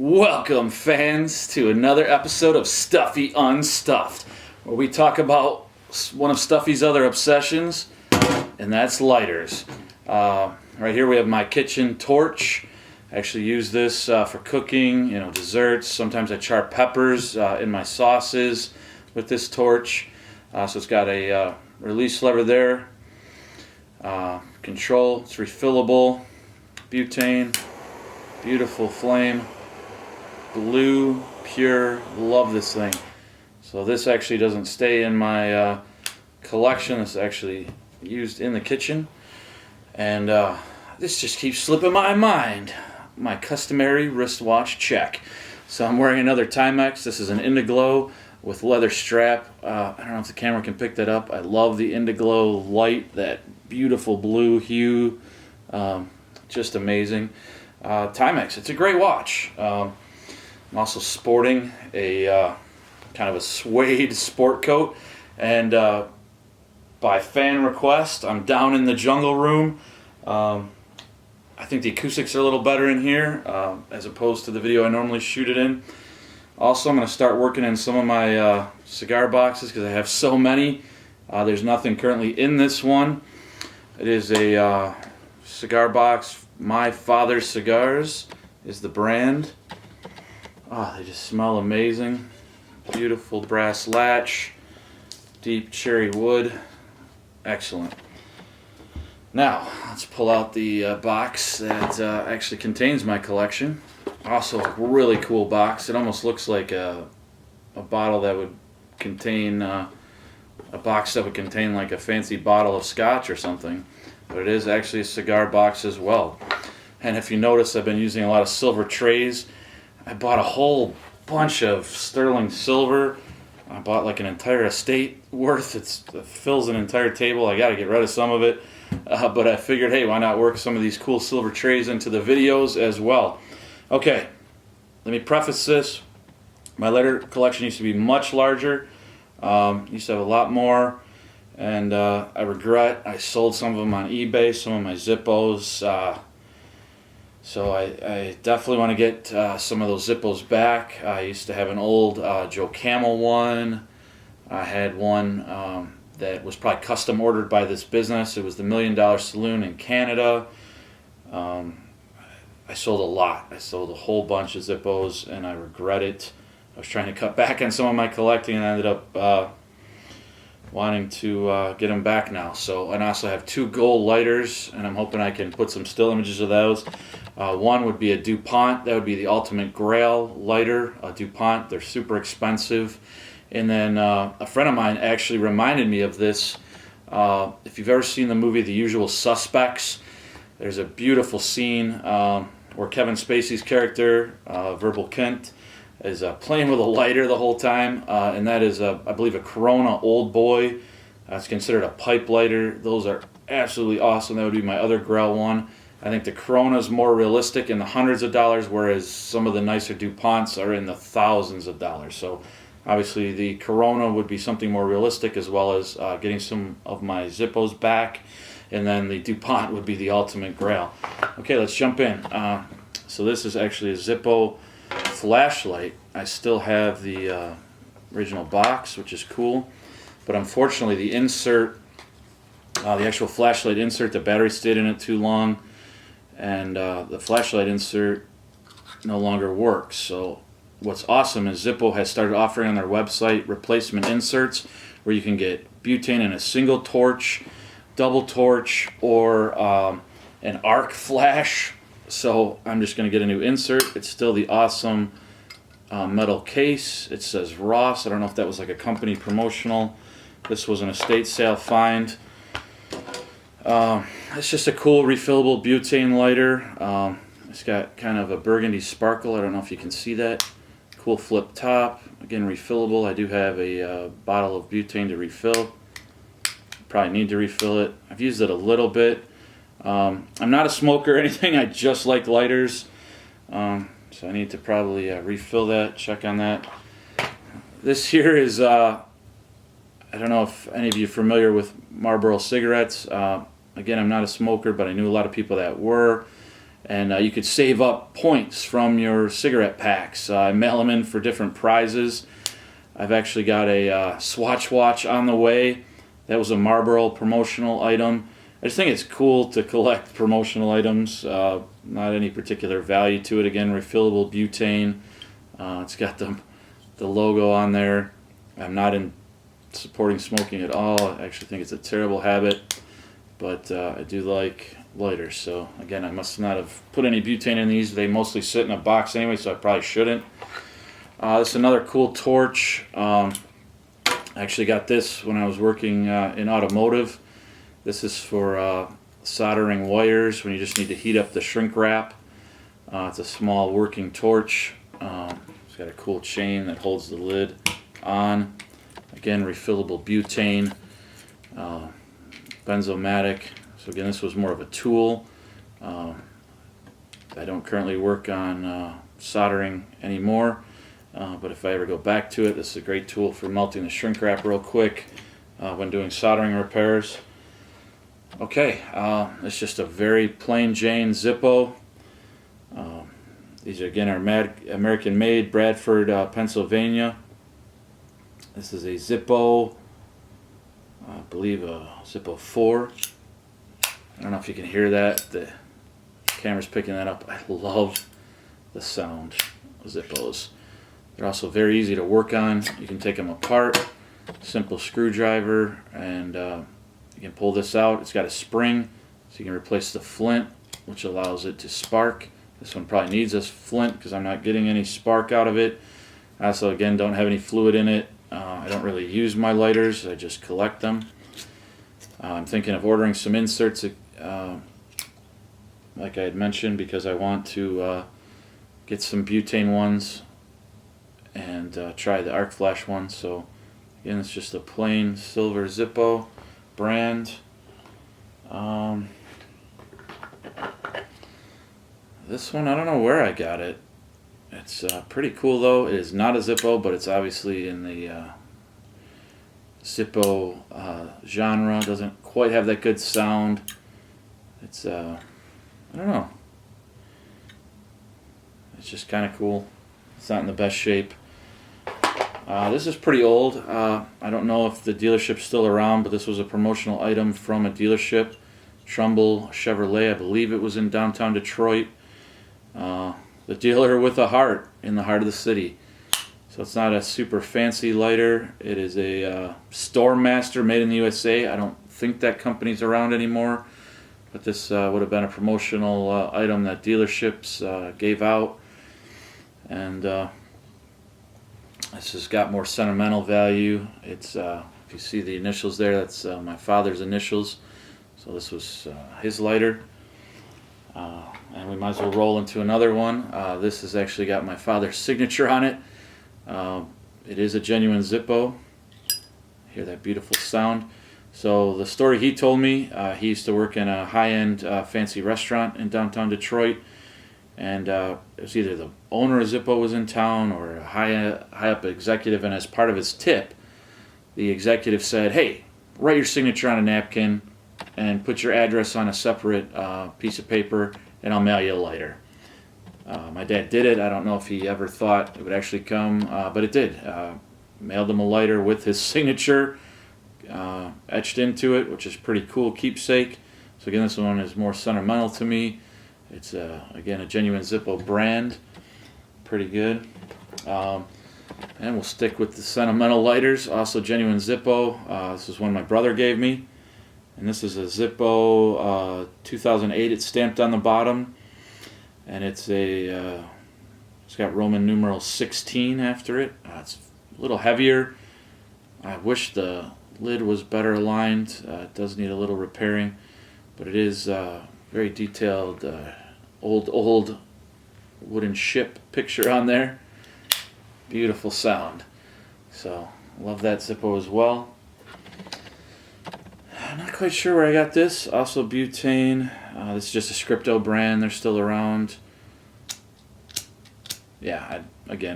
Welcome, fans, to another episode of Stuffy Unstuffed, where we talk about one of Stuffy's other obsessions, and that's lighters. Right here we have my kitchen torch. I actually use this for cooking, desserts. Sometimes I char peppers in my sauces with this torch. So it's got a release lever there. Control, it's refillable. Butane, beautiful flame. Blue, pure, love this thing. So this actually doesn't stay in my collection. It's actually used in the kitchen. And this just keeps slipping my mind. My customary wristwatch check. So I'm wearing another Timex. This is an Indiglo with leather strap. I don't know if the camera can pick that up. I love the Indiglo light, that beautiful blue hue. Just amazing. Timex, it's a great watch. I'm also sporting a kind of a suede sport coat, and by fan request, I'm down in the jungle room. I think the acoustics are a little better in here as opposed to the video I normally shoot it in. Also, I'm going to start working in some of my cigar boxes because I have so many. There's nothing currently in this one. It is a cigar box. My Father's Cigars is the brand. Oh, they just smell amazing. Beautiful brass latch, deep cherry wood. Excellent. Now, let's pull out the box that actually contains my collection. Also, a really cool box. It almost looks like a bottle that would contain, a box that would contain like a fancy bottle of scotch or something. But it is actually a cigar box as well. And if you notice, I've been using a lot of silver trays. I bought a whole bunch of sterling silver. I bought like an entire estate worth. It fills an entire table. I got to get rid of some of it. But I figured, hey, why not work some of these cool silver trays into the videos as well. Okay, let me preface this. My lighter collection used to be much larger. Used to have a lot more. And I regret I sold some of them on eBay, some of my Zippos. So I definitely want to get some of those Zippos back. I used to have an old Joe Camel one. I had one that was probably custom ordered by this business. It was the $1 Million Saloon in Canada. I sold a lot. I sold a whole bunch of Zippos, and I regret it. I was trying to cut back on some of my collecting, and I ended up wanting to get them back now. So, and I also have 2 gold lighters, and I'm hoping I can put some still images of those. One would be a DuPont. That would be the ultimate grail lighter. DuPont, they're super expensive. And then a friend of mine actually reminded me of this. If you've ever seen the movie The Usual Suspects, there's a beautiful scene where Kevin Spacey's character, Verbal Kent, is playing with a lighter the whole time. And that is, I believe, a Corona Old Boy. It's considered a pipe lighter. Those are absolutely awesome. That would be my other grail one. I think the Corona is more realistic in the hundreds of dollars, whereas some of the nicer DuPonts are in the thousands of dollars. So obviously the Corona would be something more realistic, as well as getting some of my Zippos back. And then the DuPont would be the ultimate grail. Okay, let's jump in. So this is actually a Zippo Flashlight. I still have the original box, which is cool. But unfortunately the insert, the actual flashlight insert, the battery stayed in it too long. And the flashlight insert no longer works. So what's awesome is Zippo has started offering on their website replacement inserts where you can get butane in a single torch, double torch, or an arc flash. So I'm just going to get a new insert. It's still the awesome metal case. It says Ross. I don't know if that was like a company promotional. This was an estate sale find. It's just a cool refillable butane lighter. It's got kind of a burgundy sparkle. I don't know if you can see that. Cool flip top. Again, refillable. I do have a bottle of butane to refill. Probably need to refill it. I've used it a little bit. I'm not a smoker or anything. I just like lighters. So I need to probably refill that, check on that. This here is, I don't know if any of you are familiar with Marlboro cigarettes. Again, I'm not a smoker, but I knew a lot of people that were. and you could save up points from your cigarette packs. I mail them in for different prizes. I've actually got a Swatch watch on the way. That was a Marlboro promotional item. I just think it's cool to collect promotional items. Not any particular value to it. Again, refillable butane. It's got the logo on there. I'm not in supporting smoking at all. I actually think it's a terrible habit, but I do like lighters. So again, I must not have put any butane in these. They mostly sit in a box anyway, so I probably shouldn't. This is another cool torch. I actually got this when I was working in automotive. This is for soldering wires when you just need to heat up the shrink wrap. It's a small working torch. It's got a cool chain that holds the lid on. Again, refillable butane, benzomatic. So again, this was more of a tool. I don't currently work on soldering anymore, but if I ever go back to it, this is a great tool for melting the shrink wrap real quick when doing soldering repairs. Okay, it's just a very plain Jane Zippo. These again are American made, Bradford, Pennsylvania. This is a Zippo, I believe a Zippo 4. I don't know if you can hear that. The camera's picking that up. I love the sound of Zippos. They're also very easy to work on. You can take them apart, simple screwdriver, and you can pull this out. It's got a spring, so you can replace the flint, which allows it to spark. This one probably needs a flint because I'm not getting any spark out of it. I also, again, don't have any fluid in it. I don't really use my lighters. I just collect them. I'm thinking of ordering some inserts, like I had mentioned, because I want to get some butane ones and try the arc flash one. So again, it's just a plain silver Zippo brand. This one, I don't know where I got it. It's pretty cool though. It is not a Zippo, but it's obviously in the Zippo genre. Doesn't quite have that good sound. It's I don't know. It's just kind of cool. It's not in the best shape. This is pretty old. I don't know if the dealership's still around, but this was a promotional item from a dealership, Trumbull Chevrolet. I believe it was in downtown Detroit. The dealer with a heart in the heart of the city. So it's not a super fancy lighter. It is a Store Master made in the USA. I don't think that company's around anymore, but this would have been a promotional item that dealerships gave out. And this has got more sentimental value. It's if you see the initials there, that's my father's initials. So this was his lighter. And we might as well roll into another one. This has actually got my father's signature on it. It is a genuine Zippo. Hear that beautiful sound. So the story he told me, he used to work in a high-end fancy restaurant in downtown Detroit, and it was either the owner of Zippo was in town or a high-up executive, and as part of his tip, the executive said, "Hey, write your signature on a napkin and put your address on a separate piece of paper, and I'll mail you a lighter." My dad did it. I don't know if he ever thought it would actually come, but it did. Mailed him a lighter with his signature etched into it, which is pretty cool keepsake. So again, this one is more sentimental to me. It's again a genuine Zippo brand. Pretty good. And we'll stick with the sentimental lighters. Also genuine Zippo. This is one my brother gave me. And this is a Zippo 2008. It's stamped on the bottom, and it's got Roman numeral 16 after it. It's a little heavier. I wish the lid was better aligned. It does need a little repairing, but it is very detailed. Old wooden ship picture on there. Beautiful sound. So love that Zippo as well. I'm not quite sure where I got this. Also butane. This is just a Scripto brand. They're still around. Yeah, I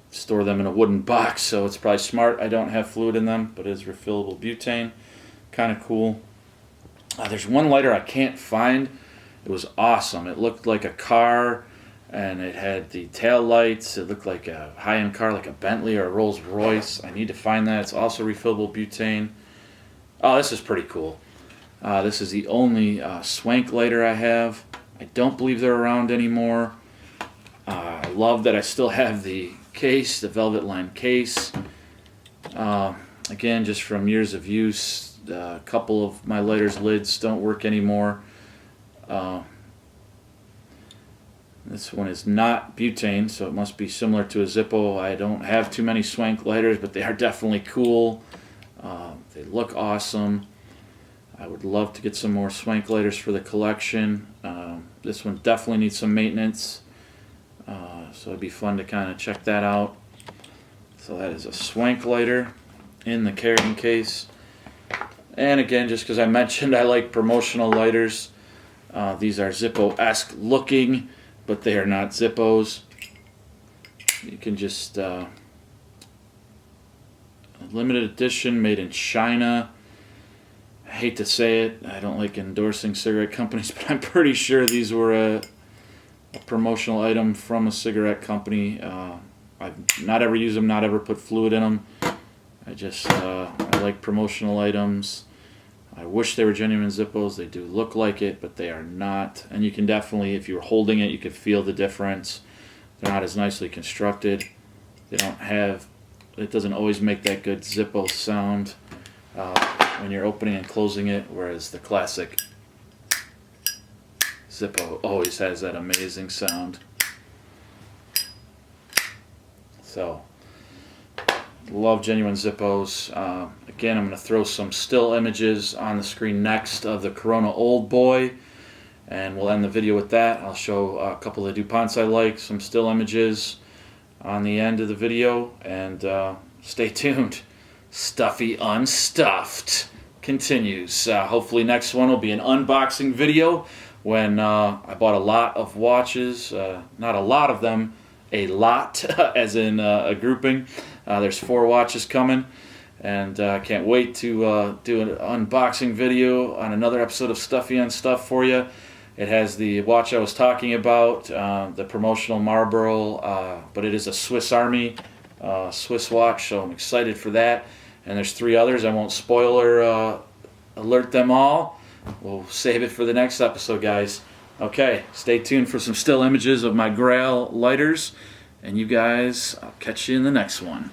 store them in a wooden box, so it's probably smart. I don't have fluid in them, but it is refillable butane. Kind of cool. There's one lighter I can't find. It was awesome. It looked like a car, and it had the tail lights. It looked like a high-end car, like a Bentley or a Rolls Royce. I need to find that. It's also refillable butane. Oh, this is pretty cool. This is the only Swank Lighter I have. I don't believe they're around anymore. I love that I still have the case, the velvet lined case. Again, just from years of use, a couple of my lighter's lids don't work anymore. This one is not butane, so it must be similar to a Zippo. I don't have too many Swank lighters, but they are definitely cool. They look awesome. I would love to get some more Swank lighters for the collection. This one definitely needs some maintenance, so it'd be fun to kind of check that out. So that is a Swank lighter in the carrying case. And again, just because I mentioned I like promotional lighters, these are Zippo-esque looking, but they are not Zippos. You can just limited edition, made in China. I hate to say it, I don't like endorsing cigarette companies, but I'm pretty sure these were a promotional item from a cigarette company. I've not ever used them, not ever put fluid in them. I like promotional items. I wish they were genuine Zippos. They do look like it, but they are not. And you can definitely, if you're holding it, you can feel the difference. They're not as nicely constructed. They don't have, it doesn't always make that good Zippo sound when you're opening and closing it, whereas the classic Zippo always has that amazing sound. So, love genuine Zippos. Again, I'm going to throw some still images on the screen next of the Corona Old Boy, and we'll end the video with that. I'll show a couple of DuPonts I like, some still images on the end of the video, and stay tuned. Stuffy Unstuffed continues. Hopefully next one will be an unboxing video when I bought a lot of watches, not a lot of them, a lot, as in a grouping. There's 4 watches coming, and I can't wait to do an unboxing video on another episode of Stuffy Unstuffed for you. It has the watch I was talking about, the promotional Marlboro, but it is a Swiss Army Swiss watch, so I'm excited for that. And there's 3 others. I won't spoiler alert them all. We'll save it for the next episode, guys. Okay, stay tuned for some still images of my Grail lighters. And you guys, I'll catch you in the next one.